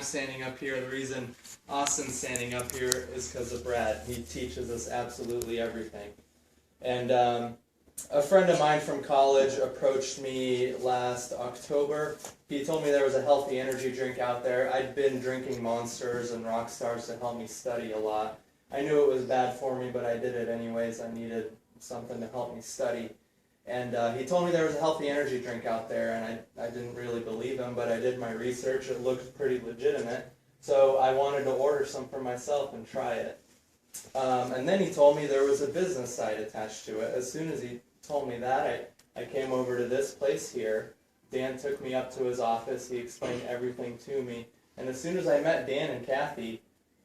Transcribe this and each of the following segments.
standing up here, the reason Austin's standing up here is because of Brad. He teaches us absolutely everything. And a friend of mine from college approached me last October. He told me there was a healthy energy drink out there. I'd been drinking Monsters and Rockstars to help me study a lot. I knew it was bad for me, but I did it anyways. I needed something to help me study. And he told me there was a healthy energy drink out there, and I didn't really believe him, but I did my research. It looked pretty legitimate. So I wanted to order some for myself and try it. And then he told me there was a business side attached to it. As soon as he told me that, I came over to this place here. Dan took me up to his office. He explained everything to me. And as soon as I met Dan and Kathy,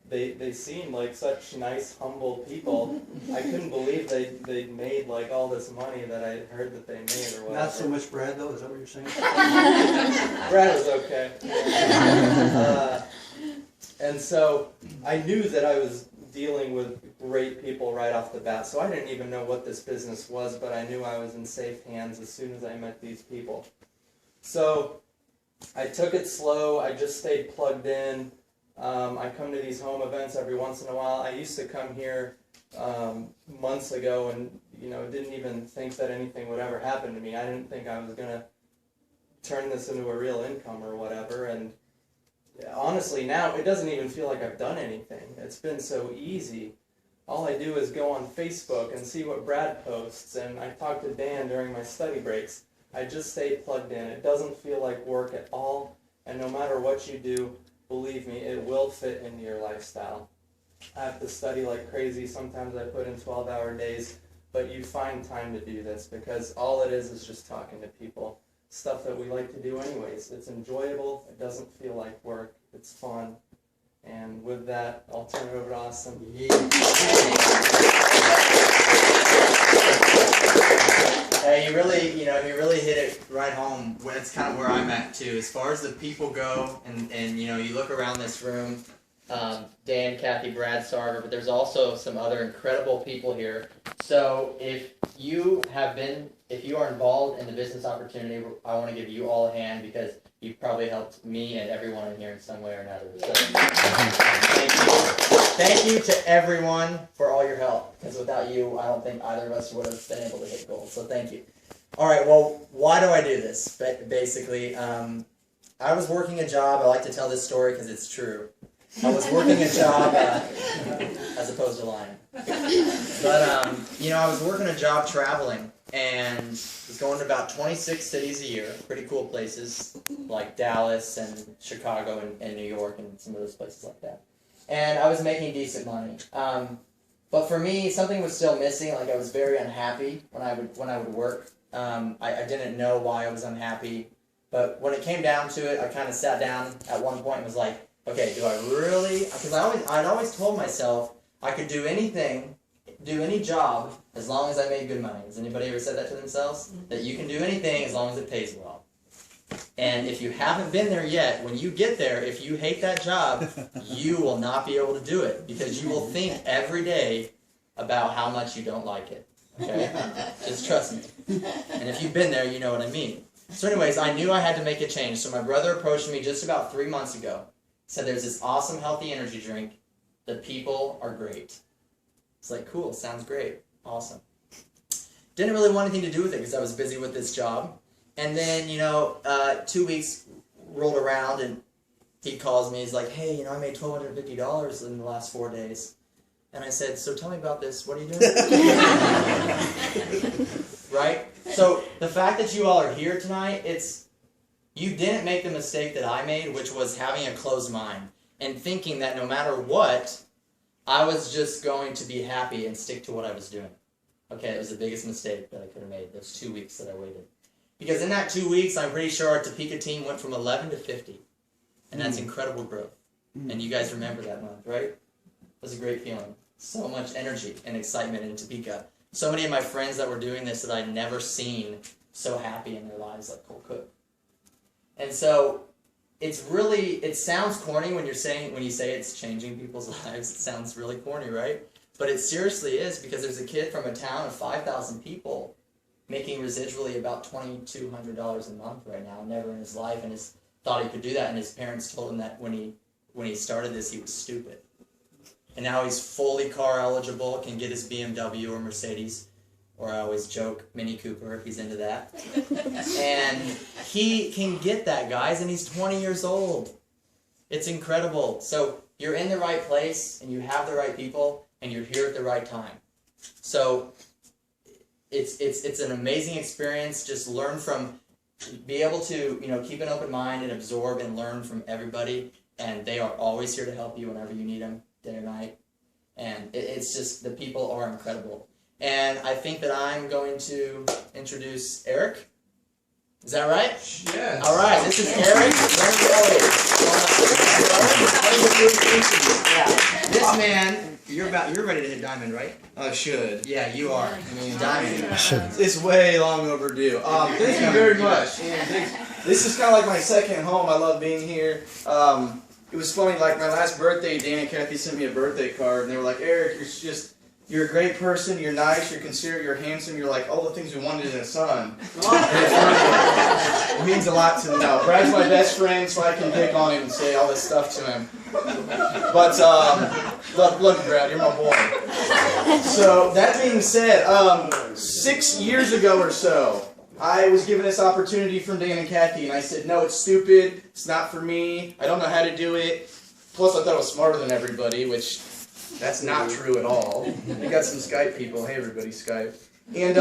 they seemed like such nice, humble people. I couldn't believe they made like all this money that I heard that they made or whatever. Not so much Brad though, is that what you're saying? Brad was okay. And so I knew that I was dealing with great people right off the bat. So I didn't even know what this business was, but I knew I was in safe hands as soon as I met these people. So I took it slow. I just stayed plugged in. I come to these home events every once in a while. I used to come here months ago and, didn't even think that anything would ever happen to me. I didn't think I was going to turn this into a real income or whatever. And honestly, now it doesn't even feel like I've done anything. It's been so easy. All I do is go on Facebook and see what Brad posts, and I talk to Dan during my study breaks. I just stay plugged in. It doesn't feel like work at all, and no matter what you do, believe me, it will fit into your lifestyle. I have to study like crazy. Sometimes I put in 12-hour days, but you find time to do this because all it is just talking to people. Stuff that we like to do anyways. It's enjoyable. It doesn't feel like work. It's fun. And with that, I'll turn it over to Austin. Hey, you really hit it right home. It's kind of where I'm at too. As far as the people go, and you look around this room, Dan, Kathy, Brad, Sarver, but there's also some other incredible people here. So if you are involved in the business opportunity, I want to give you all a hand because you've probably helped me and everyone in here in some way or another. So, thank you to everyone for all your help, because without you, I don't think either of us would have been able to hit goals. So thank you. All right, well, why do I do this? Basically, I was working a job. I like to tell this story because it's true. I was working a job, as opposed to lying. But, I was working a job traveling, and was going to about 26 cities a year, pretty cool places, like Dallas and Chicago and New York and some of those places like that. And I was making decent money. But for me, something was still missing. Like, I was very unhappy when I would work. I didn't know why I was unhappy. But when it came down to it, I kind of sat down at one point and was like, okay, do I really? Because I'd always told myself I could do anything, do any job, as long as I made good money. Has anybody ever said that to themselves? That you can do anything as long as it pays well. And if you haven't been there yet, when you get there, if you hate that job, you will not be able to do it because you will think every day about how much you don't like it. Okay? Just trust me. And if you've been there, you know what I mean. So anyways, I knew I had to make a change. So my brother approached me just about 3 months ago. Said there's this awesome healthy energy drink. The people are great. It's like, cool, sounds great. Awesome. Didn't really want anything to do with it because I was busy with this job. And then, 2 weeks rolled around and he calls me. He's like, hey, I made $1,250 in the last 4 days. And I said, so tell me about this. What are you doing? Right? So the fact that you all are here tonight, you didn't make the mistake that I made, which was having a closed mind and thinking that no matter what, I was just going to be happy and stick to what I was doing. Okay, it was the biggest mistake that I could have made, those 2 weeks that I waited. Because in that 2 weeks, I'm pretty sure our Topeka team went from 11 to 50. And that's incredible growth. And you guys remember that month, right? It was a great feeling. So much energy and excitement in Topeka. So many of my friends that were doing this that I'd never seen so happy in their lives like Cole Cook. And so it sounds corny when you say it's changing people's lives. It sounds really corny, right? But it seriously is, because there's a kid from a town of 5,000 people making residually about $2,200 a month right now, never in his life, and thought he could do that, and his parents told him that when he when he started this, he was stupid. And now he's fully car eligible, can get his BMW or Mercedes, or I always joke, Mini Cooper if he's into that. And he can get that, guys, and he's 20 years old. It's incredible. So you're in the right place, and you have the right people, and you're here at the right time. So it's an amazing experience. Just learn from, be able to, you know, keep an open mind and absorb and learn from everybody, and they are always here to help you whenever you need them, day or night. And it's just, the people are incredible. And I think that I'm going to introduce Eric. Is that right? Yes. All right, this is Eric. Yeah. This man, you're ready to hit diamond, right? I should. Yeah, you are. Diamond. It's way long overdue. Thank you very much. This is kind of like my second home. I love being here. It was funny, like my last birthday, Dan and Kathy sent me a birthday card, and they were like, Eric, you're a great person, you're nice, you're considerate, you're handsome, you're like all the things we wanted in a son. It means a lot to me now. Brad's my best friend, so I can pick on him and say all this stuff to him. But, look, Brad, you're my boy. So, that being said, 6 years ago or so, I was given this opportunity from Dan and Kathy, and I said, no, it's stupid, it's not for me, I don't know how to do it. Plus, I thought I was smarter than everybody, which... that's not true at all. We got some Skype people. Hey, everybody, Skype. And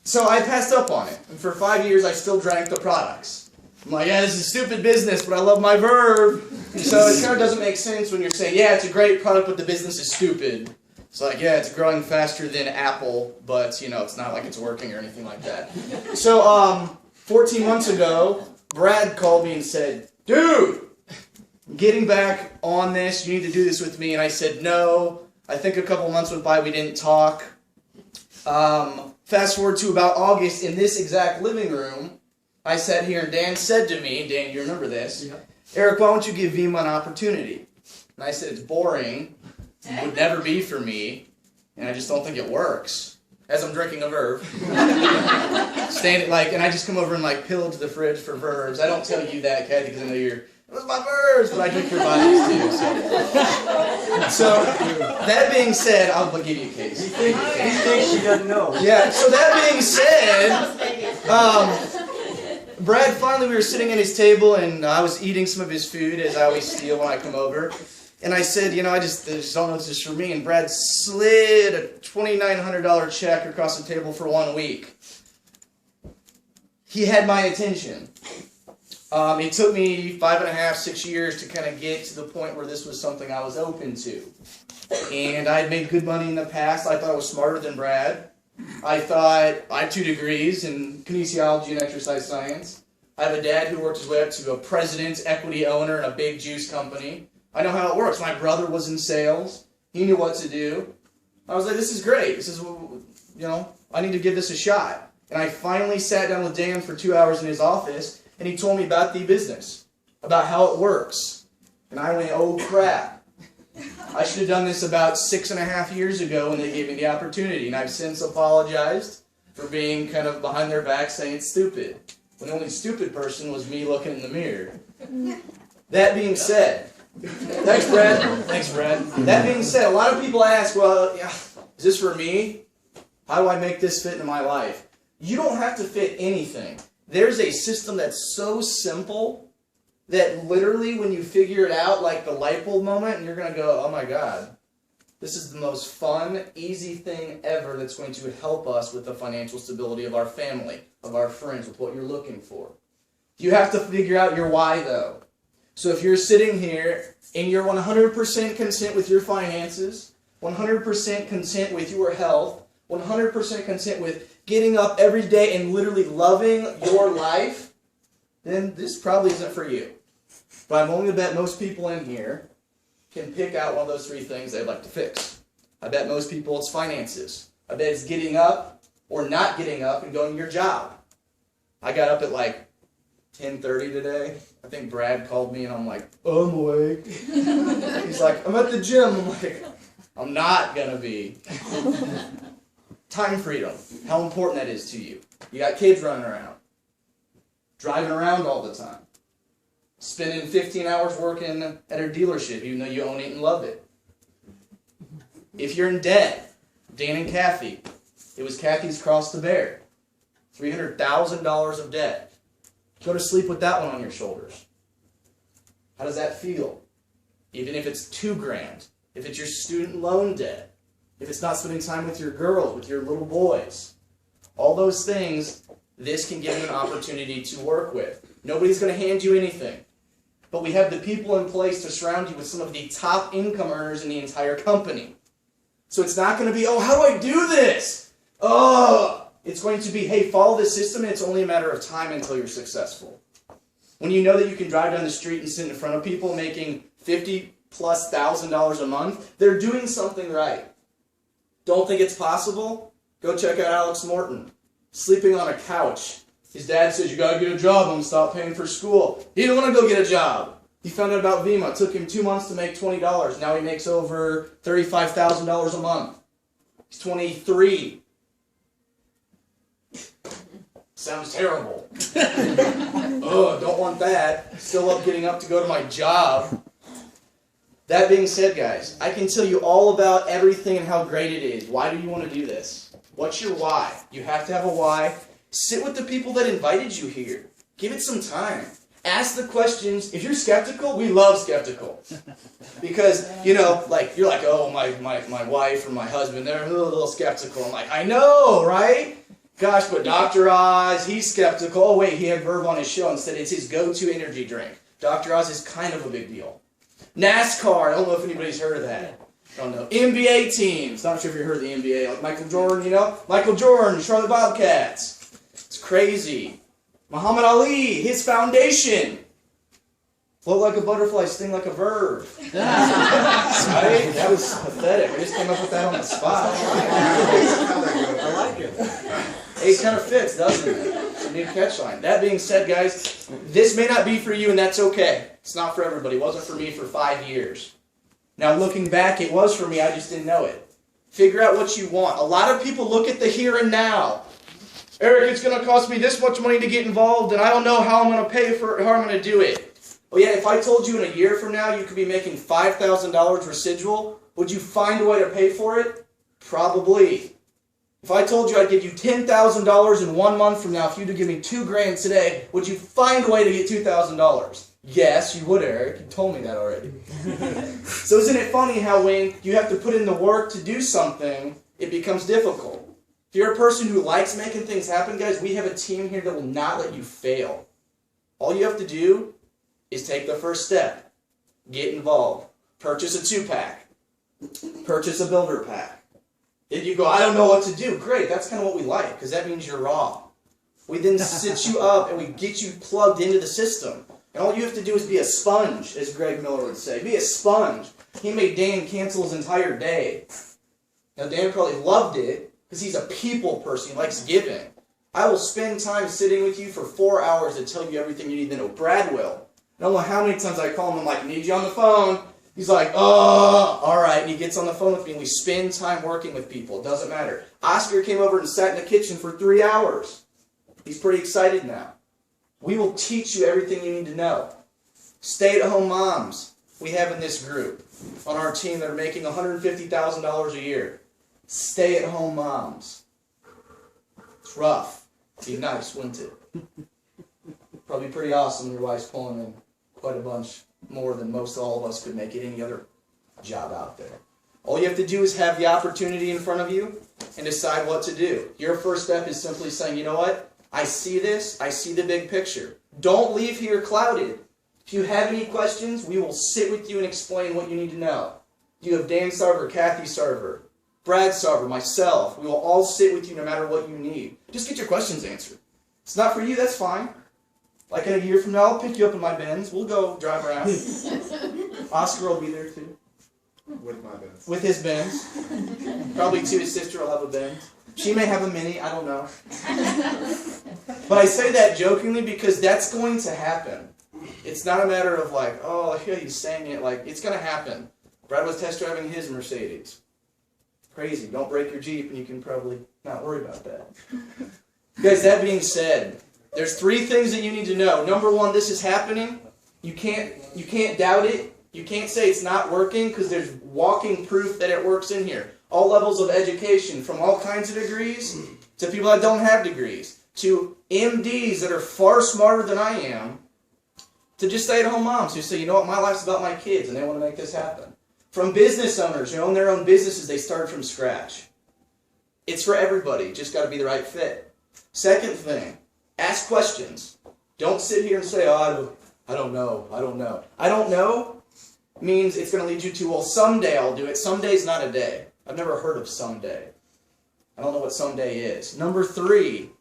so I passed up on it. And for 5 years, I still drank the products. I'm like, yeah, this is a stupid business, but I love my verb. So it kind of doesn't make sense when you're saying, yeah, it's a great product, but the business is stupid. It's like, yeah, it's growing faster than Apple, but, you know, it's not like it's working or anything like that. So 14 months ago, Brad called me and said, dude, getting back on this, you need to do this with me. And I said no. I think a couple months went by, we didn't talk. Fast forward to about August, in this exact living room, I sat here and Dan said to me, Dan, you remember this, yeah. Eric, why don't you give Vemma an opportunity? And I said, it's boring, it would never be for me, and I just don't think it works. As I'm drinking a verb. And I just come over and like pillage the fridge for verbs. I don't tell you that, Kathy, because I know you're, those are my verbs, but I drink your bodies too. So that being said, I'll give you a case. He thinks she doesn't know. Yeah, so that being said, Brad, finally we were sitting at his table and I was eating some of his food, as I always steal when I come over. And I said, you know, I just don't know if this is for me. And Brad slid a $2,900 check across the table for 1 week. He had my attention. It took me 5.5, 6 years to kind of get to the point where this was something I was open to. And I had made good money in the past. I thought I was smarter than Brad. I thought I had 2 degrees in kinesiology and exercise science. I have a dad who worked his way up to a president, equity owner in a big juice company. I know how it works. My brother was in sales. He knew what to do. I was like, this is great. This is, you know, I need to give this a shot. And I finally sat down with Dan for 2 hours in his office, and he told me about the business, about how it works. And I went, oh crap. I should have done this about 6.5 years ago when they gave me the opportunity. And I've since apologized for being kind of behind their back saying it's stupid. When the only stupid person was me looking in the mirror. That being said, thanks, Brad. Thanks, Brad. That being said, a lot of people ask, well, yeah, is this for me? How do I make this fit in my life? You don't have to fit anything. There's a system that's so simple that literally when you figure it out, like the light bulb moment, and you're going to go, oh my God, this is the most fun, easy thing ever that's going to help us with the financial stability of our family, of our friends, with what you're looking for. You have to figure out your why, though. So if you're sitting here and you're 100% content with your finances, 100% content with your health, 100% content with getting up every day and literally loving your life, then this probably isn't for you. But I'm willing to bet most people in here can pick out one of those 3 things they'd like to fix. I bet most people it's finances. I bet it's getting up or not getting up and going to your job. I got up at like 10:30 today. I think Brad called me and I'm like, oh, I'm awake. He's like, I'm at the gym. I'm like, I'm not going to be. Time freedom, how important that is to you. You got kids running around, driving around all the time. Spending 15 hours working at a dealership, even though you own it and love it. If you're in debt, Dan and Kathy, it was Kathy's cross to bear. $300,000 of debt. Go to sleep with that one on your shoulders. How does that feel? Even if it's $2,000, if it's your student loan debt, if it's not spending time with your girls, with your little boys, all those things, this can give you an opportunity to work with. Nobody's going to hand you anything. But we have the people in place to surround you with some of the top income earners in the entire company. So it's not going to be, oh, how do I do this? Oh, it's going to be, hey, follow this system, and it's only a matter of time until you're successful. When you know that you can drive down the street and sit in front of people making $50,000+ a month, they're doing something right. Don't think it's possible? Go check out Alex Morton, sleeping on a couch. His dad says, you gotta get a job, I'm gonna stop paying for school. He didn't want to go get a job. He found out about Vemma. It took him 2 months to make $20. Now he makes over $35,000 a month. He's 23. Sounds terrible. Oh, don't want that. Still love getting up to go to my job. That being said, guys, I can tell you all about everything and how great it is. Why do you want to do this? What's your why? You have to have a why. Sit with the people that invited you here. Give it some time. Ask the questions. If you're skeptical, we love skeptical. Because, you know, like, you're like, oh, my wife or my husband, they're a little skeptical. I'm like, I know, right? Gosh, but Dr. Oz, he's skeptical. Oh, wait, he had Verve on his show and said it's his go-to energy drink. Dr. Oz is kind of a big deal. NASCAR, I don't know if anybody's heard of that. I don't know. NBA teams, not sure if you heard of the NBA. Like Michael Jordan, you know? Michael Jordan, Charlotte Bobcats. It's crazy. Muhammad Ali, his foundation. Float like a butterfly, sting like a bird. Right? That was pathetic. I just came up with that on the spot. I like it. It kind of fits, doesn't it? It's a new catchline. That being said, guys, this may not be for you, and that's okay. It's not for everybody. It wasn't for me for 5 years. Now, looking back, it was for me. I just didn't know it. Figure out what you want. A lot of people look at the here and now. Eric, it's going to cost me this much money to get involved, and I don't know how I'm going to pay for it, how I'm going to do it. Well, yeah, if I told you in a year from now you could be making $5,000 residual, would you find a way to pay for it? Probably. If I told you I'd give you $10,000 in 1 month from now, if you'd give me $2,000 today, would you find a way to get $2,000? Yes, you would, Eric. You told me that already. So isn't it funny how when you have to put in the work to do something, it becomes difficult? If you're a person who likes making things happen, guys, we have a team here that will not let you fail. All you have to do is take the first step. Get involved. Purchase a 2-pack. Purchase a builder pack. If you go, I don't know what to do, great, that's kind of what we like, because that means you're raw. We then sit you up and we get you plugged into the system. And all you have to do is be a sponge, as Greg Miller would say. Be a sponge. He made Dan cancel his entire day. Now, Dan probably loved it, because he's a people person. He likes giving. I will spend time sitting with you for 4 hours to tell you everything you need to know. Brad will. I don't know how many times I call him, I'm like, I need you on the phone. He's like, all right. And he gets on the phone with me and we spend time working with people. It doesn't matter. Oscar came over and sat in the kitchen for 3 hours. He's pretty excited now. We will teach you everything you need to know. Stay-at-home moms we have in this group on our team that are making $150,000 a year. Stay-at-home moms. It's rough. Be nice, wouldn't it? Probably pretty awesome. Your wife's pulling in quite a bunch more than most all of us could make at any other job out there. All you have to do is have the opportunity in front of you and decide what to do. Your first step is simply saying, you know what? I see this. I see the big picture. Don't leave here clouded. If you have any questions, we will sit with you and explain what you need to know. You have Dan Sarver, Kathy Sarver, Brad Sarver, myself. We will all sit with you no matter what you need. Just get your questions answered. If it's not for you, that's fine. Like in a year from now, I'll pick you up in my Benz. We'll go drive around. Oscar will be there too. With my Benz. With his Benz. Probably too, his sister will have a Benz. She may have a Mini, I don't know. But I say that jokingly because that's going to happen. It's not a matter of like, oh, yeah, he's saying it. Like, it's going to happen. Brad was test driving his Mercedes. Crazy. Don't break your Jeep and you can probably not worry about that. Guys, that being said, there's 3 things that you need to know. Number 1, this is happening. You can't doubt it. You can't say it's not working because there's walking proof that it works in here. All levels of education, from all kinds of degrees to people that don't have degrees, to MDs that are far smarter than I am, to just stay-at-home moms who say, you know what, my life's about my kids and they want to make this happen. From business owners who own their own businesses, they started from scratch. It's for everybody. Just got to be the right fit. Second thing, ask questions. Don't sit here and say, oh, I don't know. I don't know means it's going to lead you to, well, someday I'll do it. Someday's not a day. I've never heard of someday. I don't know what someday is. Number 3,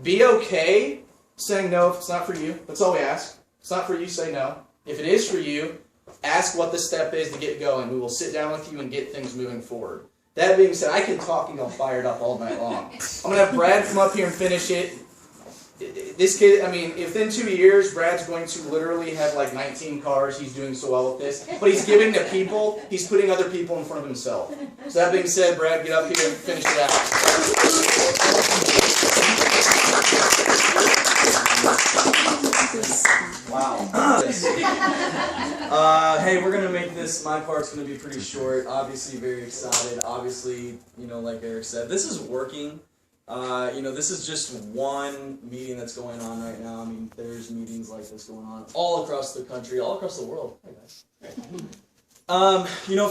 be okay saying no if it's not for you. That's all we ask. If it's not for you, say no. If it is for you, ask what the step is to get going. We will sit down with you and get things moving forward. That being said, I can talk and get fired up all night long. I'm going to have Brad come up here and finish it. This kid, I mean, within 2 years, Brad's going to literally have like 19 cars. He's doing so well with this. But he's giving to people. He's putting other people in front of himself. So that being said, Brad, get up here and finish it out. Wow. Hey, we're gonna make this. My part's gonna be pretty short. Obviously, very excited. Obviously, like Eric said, this is working. This is just one meeting that's going on right now. I mean, there's meetings like this going on all across the country, all across the world. Hey guys.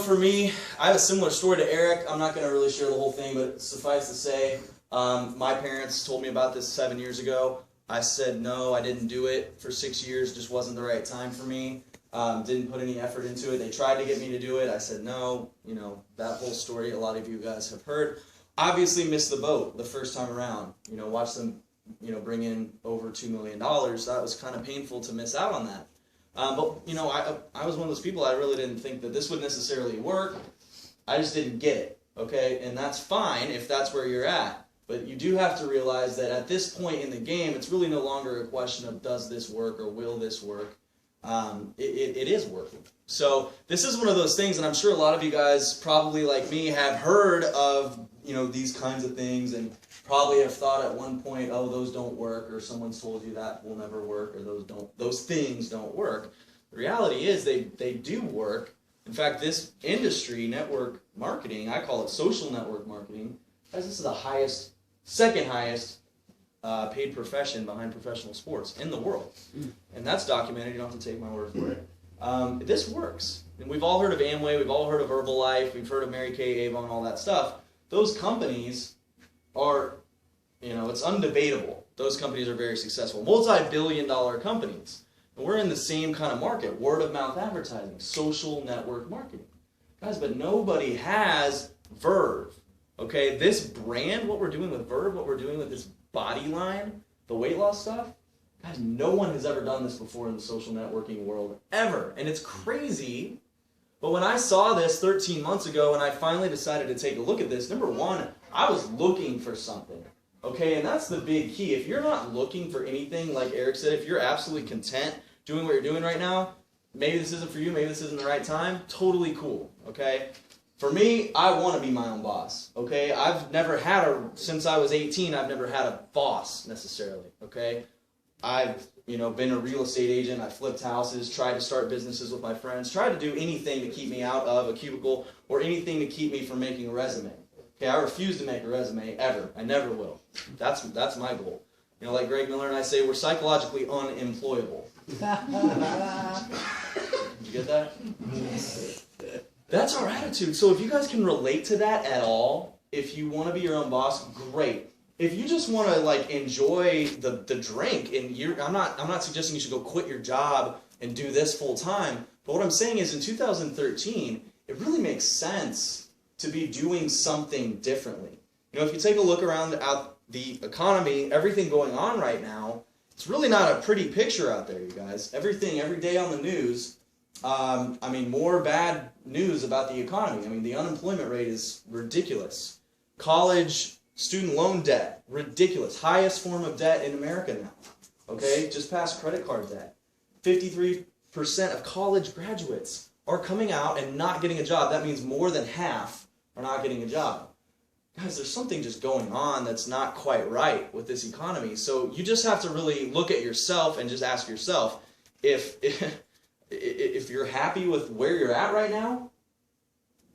For me, I have a similar story to Eric. I'm not gonna really share the whole thing, but suffice to say, my parents told me about this 7 years ago. I said no, I didn't do it for 6 years, just wasn't the right time for me. Didn't put any effort into it. They tried to get me to do it. I said no, that whole story a lot of you guys have heard. Obviously missed the boat the first time around. Watched them, bring in over $2 million. That was kind of painful to miss out on that. But I was one of those people, I really didn't think that this would necessarily work. I just didn't get it, okay? And that's fine if that's where you're at. But you do have to realize that at this point in the game, it's really no longer a question of does this work or will this work. It is working. So this is one of those things, and I'm sure a lot of you guys probably like me have heard of these kinds of things and probably have thought at one point, oh, those don't work, or someone's told you that will never work, or those things don't work. The reality is they do work. In fact, this industry, network marketing, I call it social network marketing, guys, this is the second highest paid profession behind professional sports in the world. And that's documented. You don't have to take my word for it. This works. And we've all heard of Amway. We've all heard of Herbalife. We've heard of Mary Kay, Avon, all that stuff. Those companies are, it's undebatable. Those companies are very successful. Multi-billion-dollar companies. And we're in the same kind of market. Word-of-mouth advertising. Social network marketing. Guys, but nobody has Verve. Okay, this brand, what we're doing with Verve, what we're doing with this body line, the weight loss stuff, guys, no one has ever done this before in the social networking world, ever. And it's crazy, but when I saw this 13 months ago and I finally decided to take a look at this, number one, I was looking for something. Okay, and that's the big key. If you're not looking for anything, like Eric said, if you're absolutely content doing what you're doing right now, maybe this isn't for you, maybe this isn't the right time, totally cool, okay? For me, I want to be my own boss, okay? I've never had since I was 18, I've never had a boss necessarily, okay? I've, been a real estate agent, I flipped houses, tried to start businesses with my friends, tried to do anything to keep me out of a cubicle or anything to keep me from making a resume. Okay, I refuse to make a resume ever. I never will. That's my goal. Like Greg Miller and I say, we're psychologically unemployable. Did you get that? That's our attitude. So if you guys can relate to that at all, if you want to be your own boss, great. If you just want to enjoy the drink, and I'm not suggesting you should go quit your job and do this full time. But what I'm saying is, in 2013, it really makes sense to be doing something differently. If you take a look around out the economy, everything going on right now, it's really not a pretty picture out there, you guys. Everything every day on the news. More bad news about the economy. The unemployment rate is ridiculous. College student loan debt, ridiculous. Highest form of debt in America now. Okay, just past credit card debt. 53% of college graduates are coming out and not getting a job. That means more than half are not getting a job. Guys, there's something just going on that's not quite right with this economy. So you just have to really look at yourself and just ask yourself, if if you're happy with where you're at right now,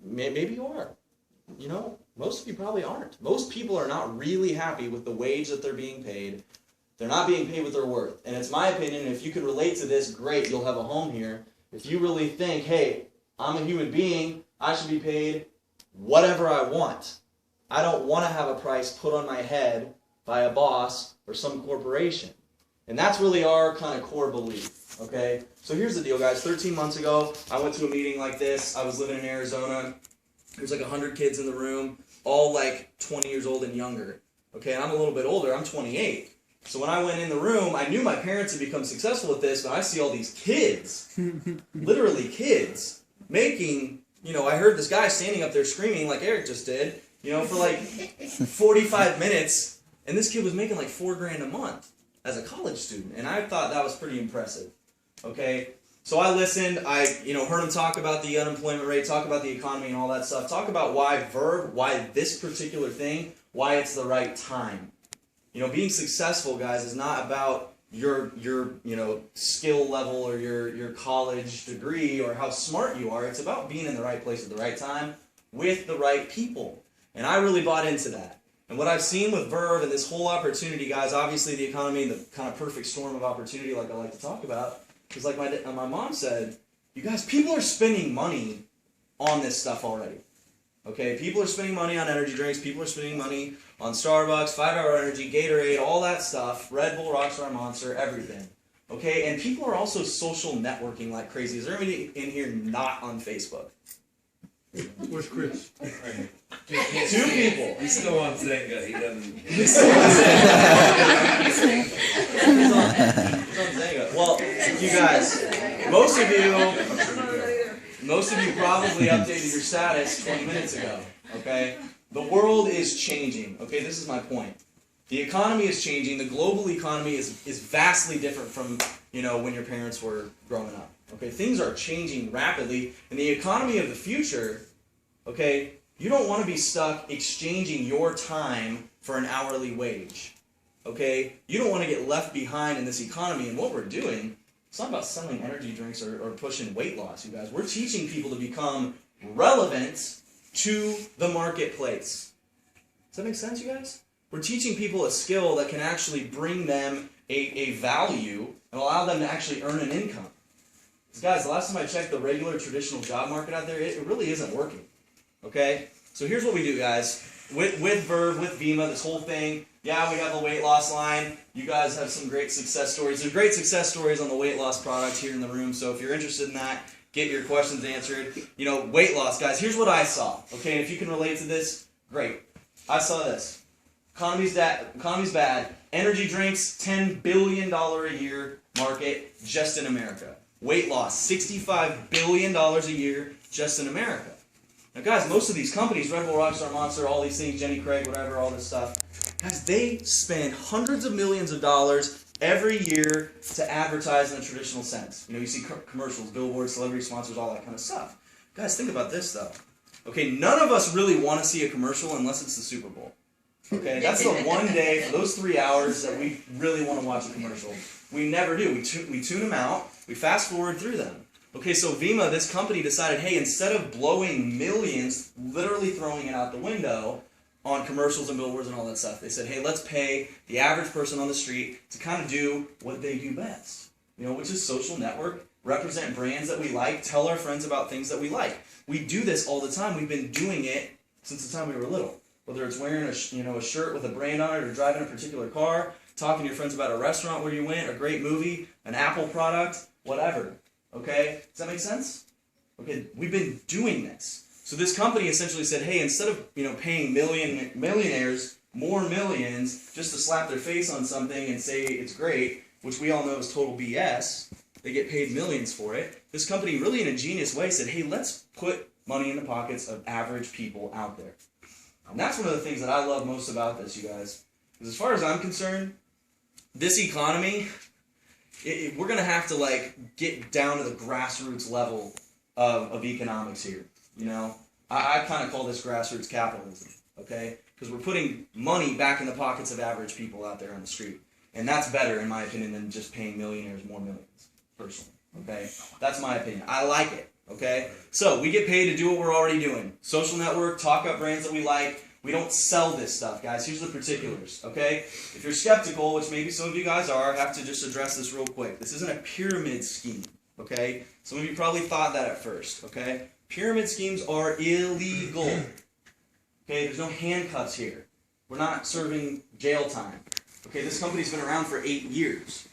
maybe you are. You know, most of you probably aren't. Most people are not really happy with the wage that they're being paid. They're not being paid what they're worth. And it's my opinion, if you can relate to this, great, you'll have a home here. If you really think, hey, I'm a human being, I should be paid whatever I want. I don't want to have a price put on my head by a boss or some corporation. And that's really our kind of core belief, okay? So here's the deal, guys. 13 months ago, I went to a meeting like this. I was living in Arizona. There's like 100 kids in the room, all like 20 years old and younger. Okay, and I'm a little bit older. I'm 28. So when I went in the room, I knew my parents had become successful with this, but I see all these kids, literally kids, making, I heard this guy standing up there screaming like Eric just did, for like 45 minutes, and this kid was making like $4,000 a month as a college student, and I thought that was pretty impressive. Okay, so I listened. I heard him talk about the unemployment rate, talk about the economy and all that stuff, talk about why this particular thing, why it's the right time. Being successful, guys, is not about your skill level or your college degree or how smart you are. It's about being in the right place at the right time with the right people. And I really bought into that. And what I've seen with Verve and this whole opportunity, guys, obviously the economy, the kind of perfect storm of opportunity like I like to talk about, is like my mom said, you guys, people are spending money on this stuff already. Okay, people are spending money on energy drinks, people are spending money on Starbucks, 5-Hour Energy, Gatorade, all that stuff, Red Bull, Rockstar Monster, everything. Okay, and people are also social networking like crazy. Is there anybody in here not on Facebook? Where's Chris? 2 people. He's still on Zynga. He doesn't. He's on Zynga. Well, you guys, most of you probably updated your status 20 minutes ago, okay? The world is changing, okay? This is my point. The economy is changing. The global economy is vastly different from, when your parents were growing up, okay? Things are changing rapidly, and the economy of the future, okay, you don't want to be stuck exchanging your time for an hourly wage, okay? You don't want to get left behind in this economy, and what we're doing, it's not about selling energy drinks or pushing weight loss, you guys. We're teaching people to become relevant to the marketplace. Does that make sense, you guys? We're teaching people a skill that can actually bring them a value and allow them to actually earn an income. Because guys, the last time I checked the regular traditional job market out there, it really isn't working. Okay? So here's what we do, guys. With Verve, with Vemma, this whole thing, yeah, we have a weight loss line. You guys have some great success stories. There's great success stories on the weight loss product here in the room, so if you're interested in that, get your questions answered. Weight loss, guys, here's what I saw. Okay, and if you can relate to this, great. I saw this. Economy's bad. Energy drinks, $10 billion a year market just in America. Weight loss, $65 billion a year just in America. Now, guys, most of these companies, Red Bull, Rockstar Monster, all these things, Jenny Craig, whatever, all this stuff, guys, they spend hundreds of millions of dollars every year to advertise in the traditional sense. You see commercials, billboards, celebrity sponsors, all that kind of stuff. Guys, think about this, though. Okay, none of us really want to see a commercial unless it's the Super Bowl. Okay, that's the one day for those 3 hours that we really want to watch a commercial. We never do. We tune them out. We fast forward through them. Okay, so Vemma, this company, decided, hey, instead of blowing millions, literally throwing it out the window on commercials and billboards and all that stuff, they said, hey, let's pay the average person on the street to kind of do what they do best, which is social network, represent brands that we like, tell our friends about things that we like. We do this all the time. We've been doing it since the time we were little. Whether it's wearing a shirt with a brand on it or driving a particular car, talking to your friends about a restaurant where you went, a great movie, an Apple product, whatever. Okay? Does that make sense? Okay, we've been doing this. So this company essentially said, hey, instead of paying millionaires more millions just to slap their face on something and say it's great, which we all know is total BS, they get paid millions for it. This company really in a genius way said, hey, let's put money in the pockets of average people out there. And that's one of the things that I love most about this, you guys. Because as far as I'm concerned, this economy, we're going to have to get down to the grassroots level of economics here. I kind of call this grassroots capitalism, okay? Because we're putting money back in the pockets of average people out there on the street. And that's better, in my opinion, than just paying millionaires more millions, personally. Okay, that's my opinion. I like it. Okay, so we get paid to do what we're already doing. Social network, talk up brands that we like. We don't sell this stuff, guys. Here's the particulars. Okay, if you're skeptical, which maybe some of you guys are, I have to just address this real quick. This isn't a pyramid scheme. Okay, some of you probably thought that at first. Okay, pyramid schemes are illegal. Okay, there's no handcuffs here. We're not serving jail time. Okay, this company's been around for 8 years.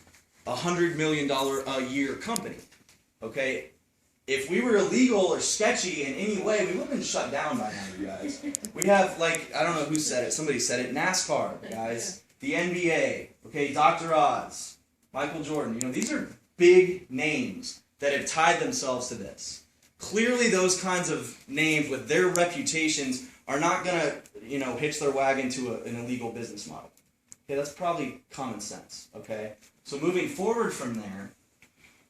$100 million a year company. Okay, if we were illegal or sketchy in any way, we would have been shut down by now, you guys. We have, like, I don't know who said it, somebody said it, NASCAR, guys, the NBA, okay, Dr. Oz, Michael Jordan, you know, these are big names that have tied themselves to this. Clearly those kinds of names with their reputations are not going to, you know, hitch their wagon to an illegal business model. Okay, that's probably common sense, okay? So moving forward from there,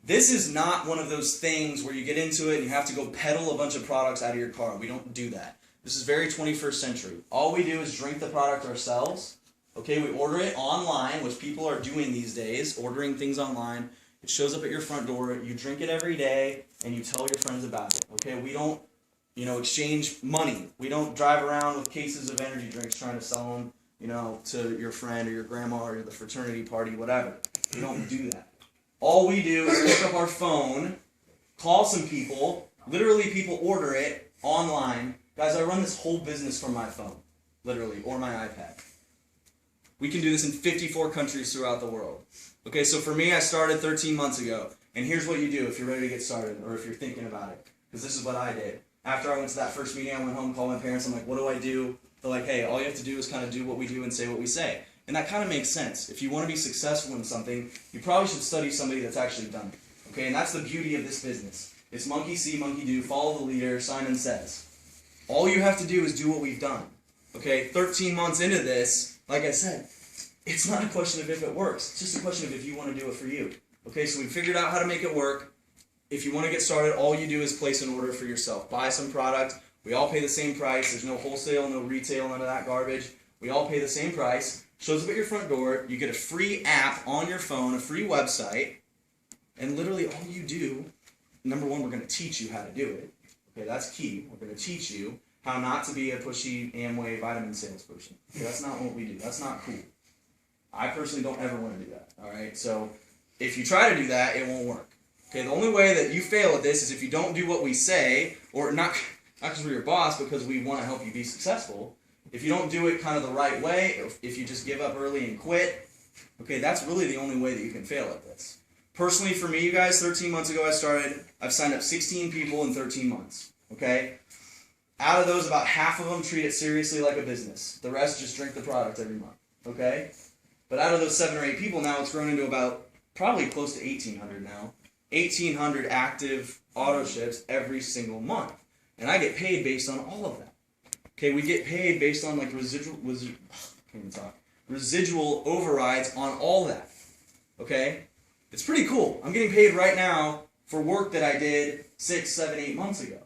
this is not one of those things where you get into it and you have to go peddle a bunch of products out of your car. We don't do that. This is very 21st century. All we do is drink the product ourselves. Okay, we order it online, which people are doing these days, ordering things online. It shows up at your front door. You drink it every day and you tell your friends about it. Okay, we don't, you know, exchange money. We don't drive around with cases of energy drinks trying to sell them, you know, to your friend or your grandma or the fraternity party, whatever. We don't do that. All we do is pick up our phone, call some people, literally people order it online. Guys, I run this whole business from my phone, literally, or my iPad. We can do this in 54 countries throughout the world. Okay, so for me, I started 13 months ago, and here's what you do if you're ready to get started, or if you're thinking about it, because this is what I did. After I went to that first meeting, I went home, called my parents, I'm like, what do I do? They're like, hey, all you have to do is kind of do what we do and say what we say. And that kind of makes sense. If you want to be successful in something, you probably should study somebody that's actually done it. Okay, and that's the beauty of this business. It's monkey see, monkey do, follow the leader, Simon says. All you have to do is do what we've done. Okay, 13 months into this, like I said, it's not a question of if it works. It's just a question of if you want to do it for you. Okay, so we figured out how to make it work. If you want to get started, all you do is place an order for yourself. Buy some product. We all pay the same price. There's no wholesale, no retail, none of that garbage. We all pay the same price. Shows up at your front door. You get a free app on your phone, a free website, and literally all you do, number one, we're going to teach you how to do it. Okay, that's key. We're going to teach you how not to be a pushy Amway vitamin salesperson. Okay, that's not what we do. That's not cool. I personally don't ever want to do that. All right, so if you try to do that, it won't work. Okay, the only way that you fail at this is if you don't do what we say, or not because we're your boss, because we want to help you be successful. If you don't do it kind of the right way, if you just give up early and quit, okay, that's really the only way that you can fail at this. Personally, for me, you guys, 13 months ago I started. I've signed up 16 people in 13 months, okay? Out of those, about half of them treat it seriously like a business. The rest just drink the product every month, okay? But out of those 7 or 8 people now, it's grown into about probably close to 1,800 now. 1,800 active auto ships every single month. And I get paid based on all of that. Okay, we get paid based on like residual overrides on all that. Okay? It's pretty cool. I'm getting paid right now for work that I did 6, 7, 8 months ago.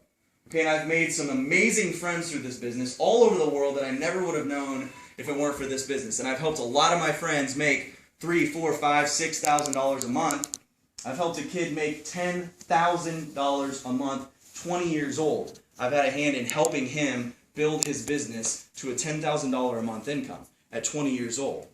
Okay, and I've made some amazing friends through this business all over the world that I never would have known if it weren't for this business. And I've helped a lot of my friends make $3,000, $4,000, $5,000, $6,000 a month. I've helped a kid make $10,000 a month, 20 years old. I've had a hand in helping him build his business to a $10,000 a month income at 20 years old.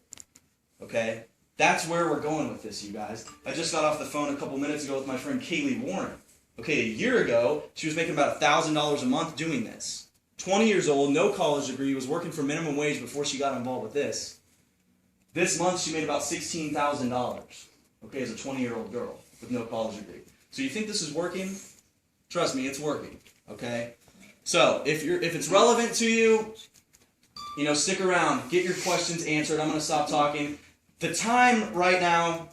Okay? That's where we're going with this, you guys. I just got off the phone a couple minutes ago with my friend Kaylee Warren. Okay, a year ago, she was making about $1,000 a month doing this. 20 years old, no college degree, was working for minimum wage before she got involved with this. This month, she made about $16,000. Okay, as a 20-year-old girl with no college degree. So you think this is working? Trust me, it's working. Okay? So, if it's relevant to you, you know, stick around. Get your questions answered. I'm going to stop talking. The time right now,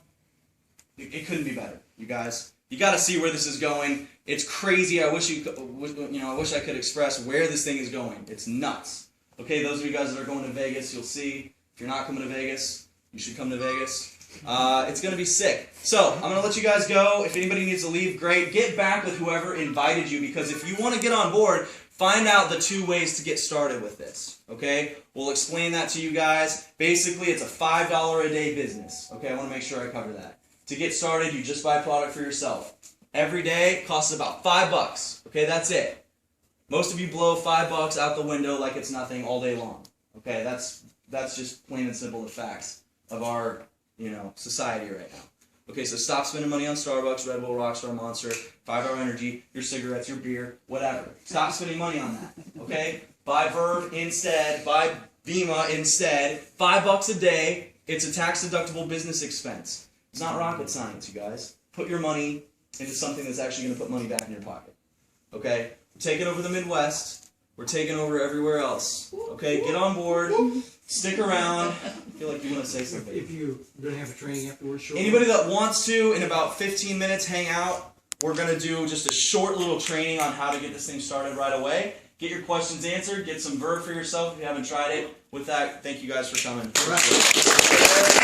it couldn't be better, you guys. You got to see where this is going. It's crazy. I wish I wish I could express where this thing is going. It's nuts. Okay, those of you guys that are going to Vegas, you'll see. If you're not coming to Vegas, you should come to Vegas. It's going to be sick. So, I'm going to let you guys go. If anybody needs to leave, great. Get back with whoever invited you, because if you want to get on board, find out the 2 ways to get started with this. Okay? We'll explain that to you guys. Basically, it's a $5 a day business. Okay, I want to make sure I cover that. To get started, you just buy product for yourself. Every day costs about $5. Okay, that's it. Most of you blow $5 out the window like it's nothing all day long. Okay, that's just plain and simple the facts of our, society right now. Okay, so stop spending money on Starbucks, Red Bull, Rockstar, Monster, 5 Hour Energy, your cigarettes, your beer, whatever. Stop spending money on that. Okay, buy Verve instead. Buy Vemma instead. $5 a day. It's a tax-deductible business expense. It's not rocket science, you guys. Put your money into something that's actually going to put money back in your pocket. Okay? We're taking over the Midwest. We're taking over everywhere else. Okay? Get on board. Stick around. I feel like you want to say something. If you're going to have a training afterwards, sure. Anybody that wants to, in about 15 minutes, hang out. We're going to do just a short little training on how to get this thing started right away. Get your questions answered. Get some Verve for yourself if you haven't tried it. With that, thank you guys for coming. All right.